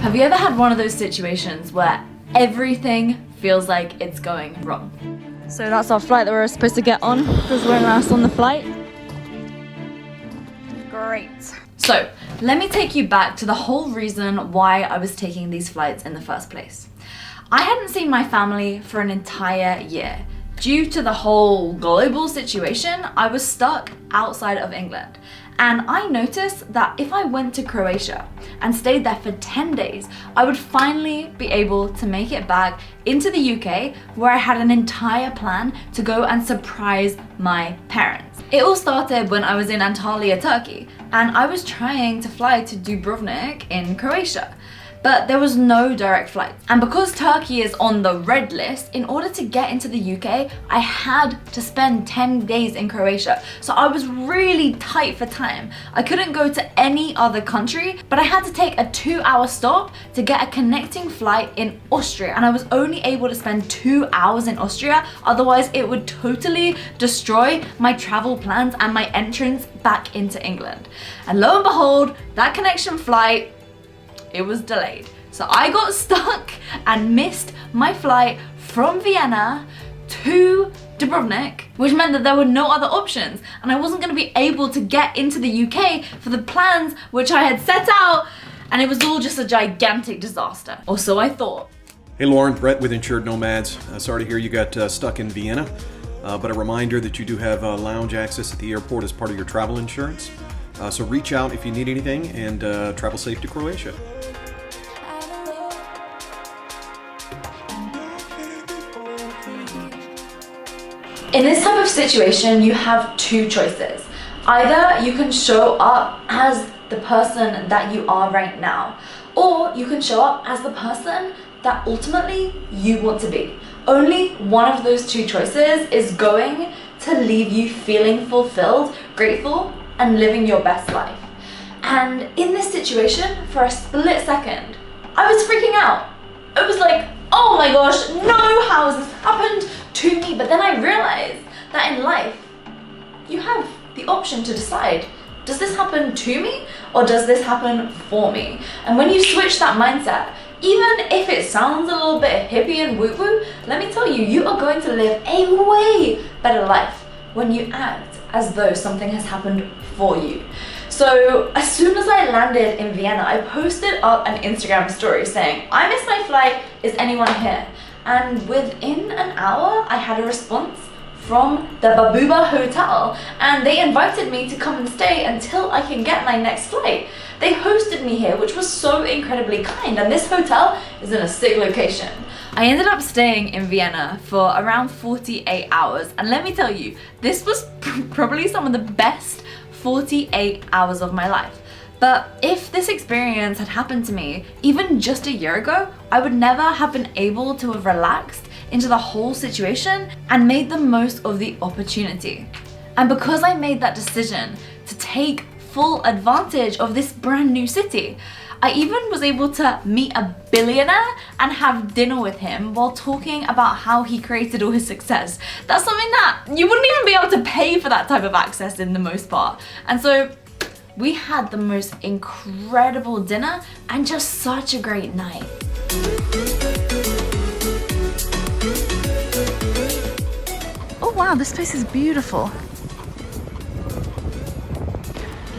Have you ever had one of those situations where everything feels like it's going wrong? So that's our flight that we're supposed to get on because we're last on the flight. Great. So let me take you back to the whole reason why I was taking these flights in the first place. I hadn't seen my family for an entire year. Due to the whole global situation, I was stuck outside of England. And I noticed that if I went to Croatia and stayed there for 10 days, I would finally be able to make it back into the UK, where I had an entire plan to go and surprise my parents. It all started when I was in Antalya, Turkey, and I was trying to fly to Dubrovnik in Croatia. But there was no direct flight. And because Turkey is on the red list, in order to get into the UK, I had to spend 10 days in Croatia. So I was really tight for time. I couldn't go to any other country, but I had to take a 2-hour stop to get a connecting flight in Austria. And I was only able to spend 2 hours in Austria, otherwise it would totally destroy my travel plans and my entrance back into England. And lo and behold, that connection flight, it was delayed. So I got stuck and missed my flight from Vienna to Dubrovnik, which meant that there were no other options and I wasn't going to be able to get into the UK for the plans which I had set out, and it was all just a gigantic disaster. Or so I thought. Hey Lauren, Brett with Insured Nomads. Sorry to hear you got stuck in Vienna, but a reminder that you do have lounge access at the airport as part of your travel insurance. So reach out if you need anything, and travel safe to Croatia. In this type of situation, you have two choices. Either you can show up as the person that you are right now, or you can show up as the person that ultimately you want to be. Only one of those two choices is going to leave you feeling fulfilled, grateful, and living your best life. And in this situation, for a split second, I was freaking out. I was like, oh my gosh, no, how has this happened to me? But then I realized that in life, you have the option to decide, does this happen to me or does this happen for me? And when you switch that mindset, even if it sounds a little bit hippie and woo-woo, let me tell you, you are going to live a way better life when you act as though something has happened for you. So as soon as I landed in Vienna, I posted up an Instagram story saying, I missed my flight, is anyone here? And within an hour, I had a response from the BABULA hotel, and they invited me to come and stay until I can get my next flight. They hosted me here, which was so incredibly kind, and this hotel is in a sick location. I ended up staying in Vienna for around 48 hours, and let me tell you, this was probably some of the best 48 hours of my life. But if this experience had happened to me even just a year ago, I would never have been able to have relaxed into the whole situation and made the most of the opportunity. And because I made that decision to take full advantage of this brand new city, I even was able to meet a billionaire and have dinner with him while talking about how he created all his success. That's something that you wouldn't even be able to pay for that type of access in the most part. And so we had the most incredible dinner and just such a great night. Oh wow, this place is beautiful.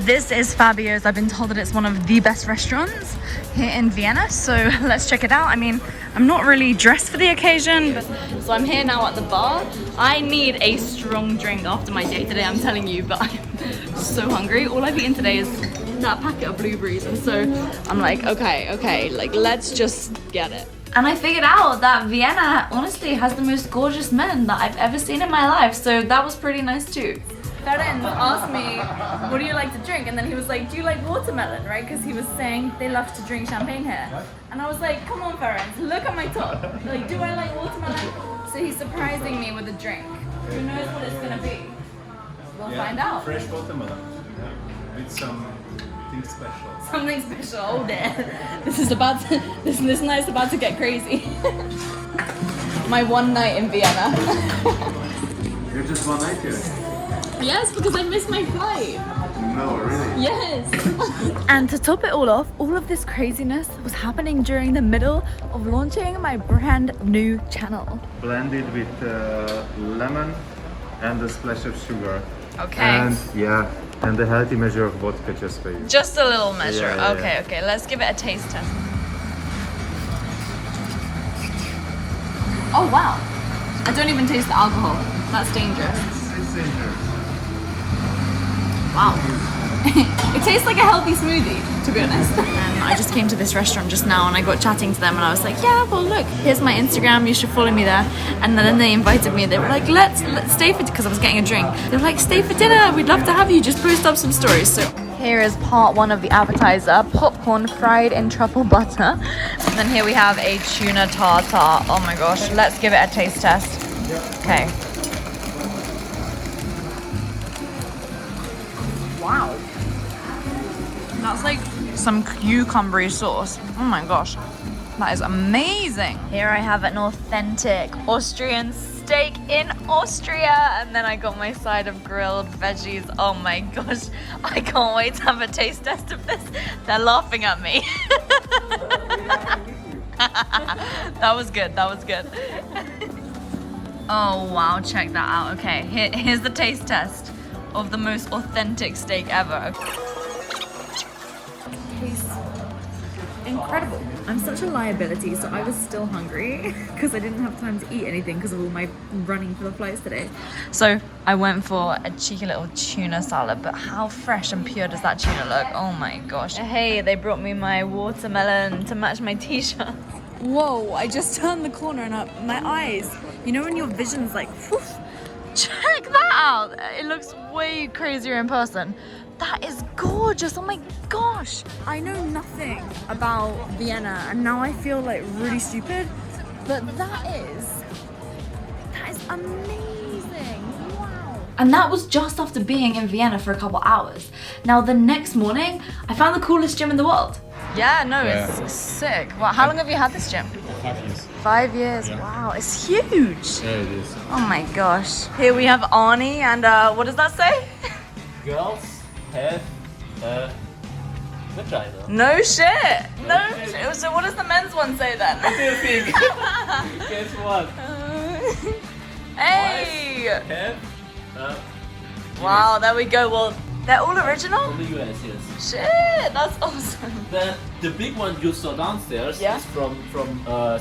This is FABIOS. I've been told that it's one of the best restaurants here in Vienna, so let's check it out. I mean, I'm not really dressed for the occasion, but so I'm here now at the bar. I need a strong drink after my day today, I'm telling you, but I'm so hungry. All I've eaten today is that packet of blueberries, and so I'm like, okay, like let's just get it. And I figured out that Vienna honestly has the most gorgeous men that I've ever seen in my life, so that was pretty nice too. Ferenc asked me, what do you like to drink? And then he was like, do you like watermelon, right? Because he was saying they love to drink champagne here. And I was like, come on Ferenc, look at my top. Like, do I like watermelon? So he's surprising me with a drink. Who knows what it's gonna be? We'll find out. Fresh watermelon, with something special. Something special, oh dear. This night's about to get crazy. My one night in Vienna. You're just one night here? Yes, because I missed my flight. No, really? Yes! And to top it all off, all of this craziness was happening during the middle of launching my brand new channel. Blended with lemon and a splash of sugar. Okay. And yeah, and a healthy measure of vodka just for you. Just a little measure. Yeah, yeah, okay, yeah. okay. Let's give it a taste test. Oh wow! I don't even taste the alcohol. That's dangerous. It's dangerous. Wow. It tastes like a healthy smoothie, to be honest. I just came to this restaurant just now and I got chatting to them and I was like, yeah, well look, here's my Instagram, you should follow me there. And then they invited me, they were like, let's stay for, because I was getting a drink. They were like, stay for dinner, we'd love to have you, just post up some stories. So here is part one of the appetizer, popcorn fried in truffle butter. And then here we have a tuna tartare. Oh my gosh, let's give it a taste test. Okay. Wow. That's like some cucumbery sauce. Oh my gosh. That is amazing. Here I have an authentic Austrian steak in Austria. And then I got my side of grilled veggies. Oh my gosh. I can't wait to have a taste test of this. They're laughing at me. That was good. That was good. Oh wow, check that out. Okay, here's the taste test of the most authentic steak ever. Tastes incredible. I'm such a liability, so I was still hungry because I didn't have time to eat anything because of all my running for the flights today. So I went for a cheeky little tuna salad, but how fresh and pure does that tuna look? Oh my gosh. Hey, they brought me my watermelon to match my t-shirt. Whoa, I just turned the corner and my eyes, you know when your vision's like, whew, check that out. It looks way crazier in person. That is gorgeous. Oh my gosh. I know nothing about Vienna and now I feel like really stupid, but that is amazing. Wow. And that was just after being in Vienna for a couple hours. Now the next morning, I found the coolest gym in the world. Yeah, no, it's sick. Wow, how long have you had this gym? 5 years. 5 years, Yeah. wow, it's huge. Yeah, it is. Oh my gosh. Here we have Arnie and what does that say? Girls have a vagina. No shit. No shit. So what does the men's one say then? What do you think? Guess what? Hey! Have a Wow, there we go. Well, they're all original? from the US, yes. Shit, that's awesome. The big one you saw downstairs Yeah. is from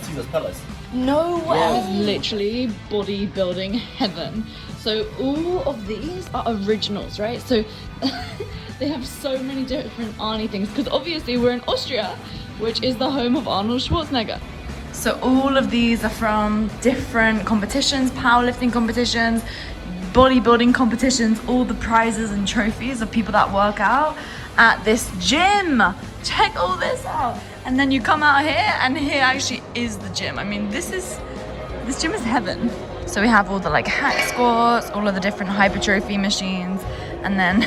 Caesar's Palace. No way. Yeah. Literally bodybuilding heaven. So all of these are originals, right? So they have so many different Arnie things because obviously we're in Austria, which is the home of Arnold Schwarzenegger. So all of these are from different competitions, powerlifting competitions, bodybuilding competitions, all the prizes and trophies of people that work out at this gym. Check all this out. And then you come out here and here actually is the gym. I mean, this gym is heaven. So we have all the like hack squats, all of the different hypertrophy machines. And then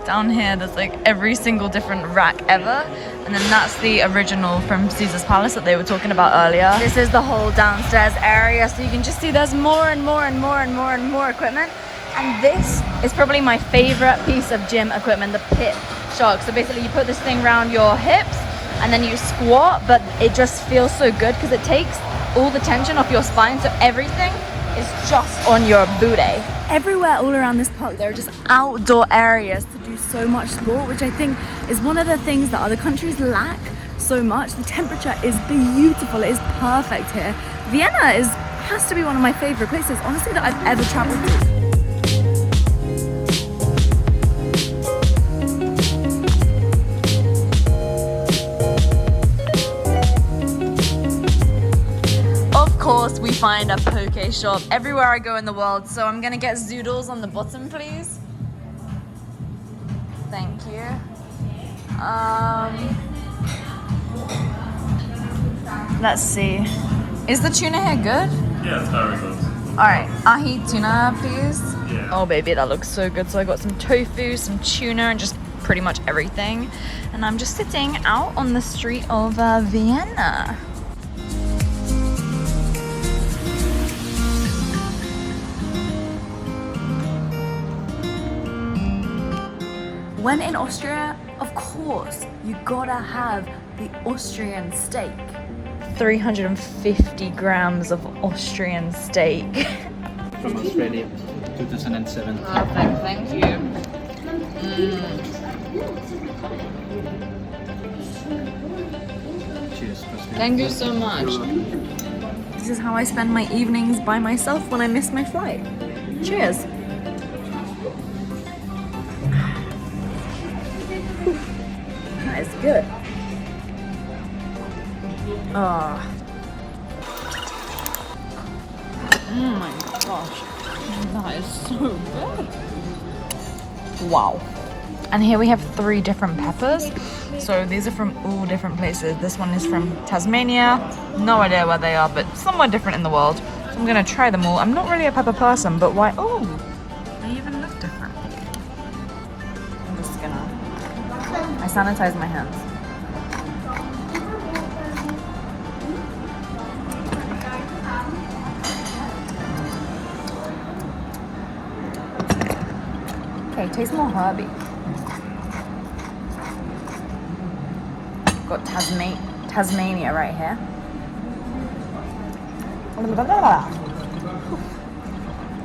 down here, there's like every single different rack ever. And then that's the original from Caesar's Palace that they were talking about earlier. This is the whole downstairs area. So you can just see there's more and more and more and more and more equipment. And this is probably my favorite piece of gym equipment, the pit shark. So basically you put this thing around your hips and then you squat, but it just feels so good because it takes all the tension off your spine. So everything is just on your booty. Everywhere all around this park there are just outdoor areas to do so much sport, which I think is one of the things that other countries lack so much. The temperature is beautiful, it is perfect here. Vienna has to be one of my favorite places, honestly, that I've ever traveled to. Of course, we find a poke shop everywhere I go in the world, so I'm gonna get zoodles on the bottom, please. Thank you. Let's see. Is the tuna here good? Yeah, it's very good. Alright, ahi tuna, please. Yeah. Oh baby, that looks so good. So I got some tofu, some tuna, and just pretty much everything. And I'm just sitting out on the street of Vienna. When in Austria, of course, you gotta have the Austrian steak. 350 grams of Austrian steak. From Australia, 2007. Perfect, thank you. Cheers. Thank you so much. This is how I spend my evenings by myself when I miss my flight. Cheers. That is good. Oh my gosh, that is so good. Wow. And here we have 3 different peppers. So these are from all different places. This one is from Tasmania. No idea where they are, but somewhere different in the world. So I'm gonna try them all. I'm not really a pepper person, but why? Oh, they even look different. I'm just gonna, I sanitize my hands. Okay, it tastes more herby. Got Tasmania right here.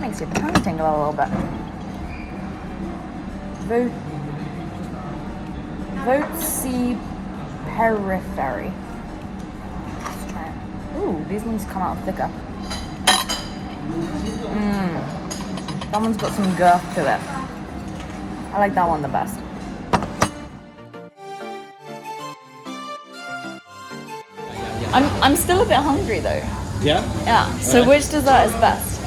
Makes your tongue tingle a little bit. Votsi periphery. Let's try it. Ooh, these ones come out thicker. That one's got some girth to it. I like that one the best. I'm still a bit hungry though. Yeah? Yeah. So which dessert is best?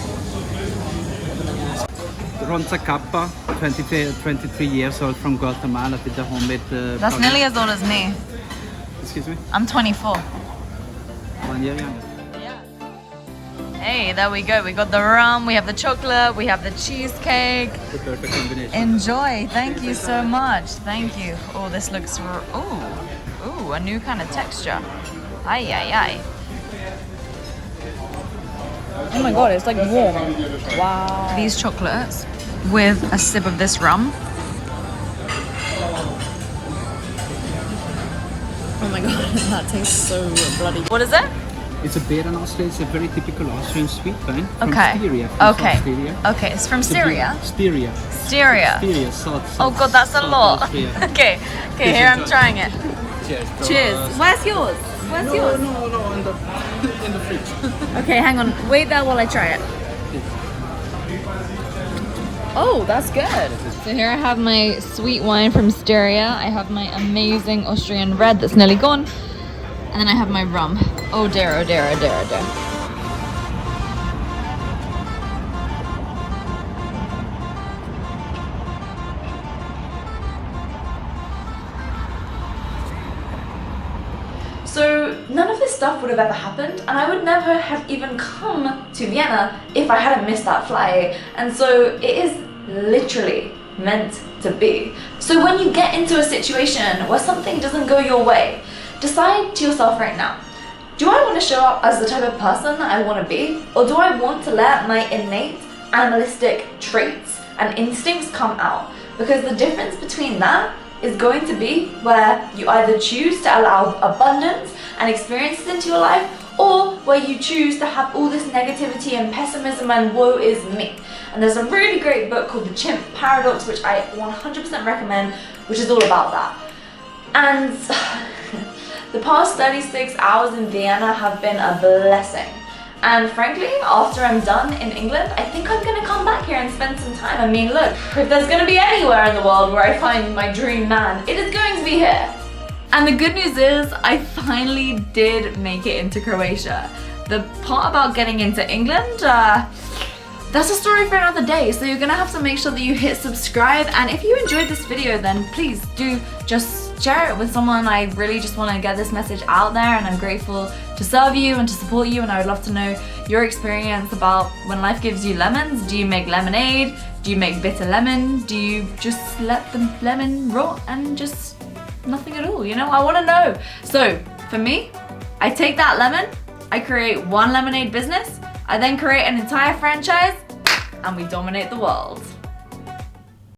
Ronza Kappa, 23 years old from Guatemala with the homemade. That's nearly as old as me. Excuse me? I'm 24. 1 year younger. Hey, there we go. We got the rum, we have the chocolate, we have the cheesecake. The perfect combination. Enjoy. Thank you so much. Thank you. Oh, this looks. Ooh, a new kind of texture. Ay, ay, ay. Oh my god, it's like warm. Wow. These chocolates with a sip of this rum. Oh my god, that tastes so bloody. What is it? It's a beer in Austria. It's a very typical Austrian sweet wine from Okay. Styria. From Okay. Styria. Okay, it's from Syria. Styria. Styria. Styria, salt. Oh god, that's a lot. Austria. Okay, here I'm trying it. Cheers. Cheers. Where's yours? Where's yours? No, in the fridge. Okay, hang on. Wait there while I try it. Oh, that's good. So here I have my sweet wine from Styria. I have my amazing Austrian red that's nearly gone. And then I have my rum. Oh dear, oh dear, oh dear, oh dear. So none of this stuff would have ever happened, and I would never have even come to Vienna if I hadn't missed that flight. And so it is literally meant to be. So when you get into a situation where something doesn't go your way, decide to yourself right now, do I want to show up as the type of person that I want to be? Or do I want to let my innate animalistic traits and instincts come out? Because the difference between that is going to be where you either choose to allow abundance and experiences into your life, or where you choose to have all this negativity and pessimism and woe is me. And there's a really great book called The Chimp Paradox, which I 100% recommend, which is all about that. And the past 36 hours in Vienna have been a blessing. And frankly, after I'm done in England, I think I'm gonna come back here and spend some time. I mean, look, if there's gonna be anywhere in the world where I find my dream man, it is going to be here. And the good news is, I finally did make it into Croatia. The part about getting into England, that's a story for another day. So you're gonna have to make sure that you hit subscribe. And if you enjoyed this video, then please do just share it with someone. I really just want to get this message out there, and I'm grateful to serve you and to support you. And I would love to know your experience about when life gives you lemons. Do you make lemonade? Do you make bitter lemon? Do you just let the lemon rot and just nothing at all? You know, I want to know. So for me, I take that lemon, I create one lemonade business, I then create an entire franchise, and we dominate the world.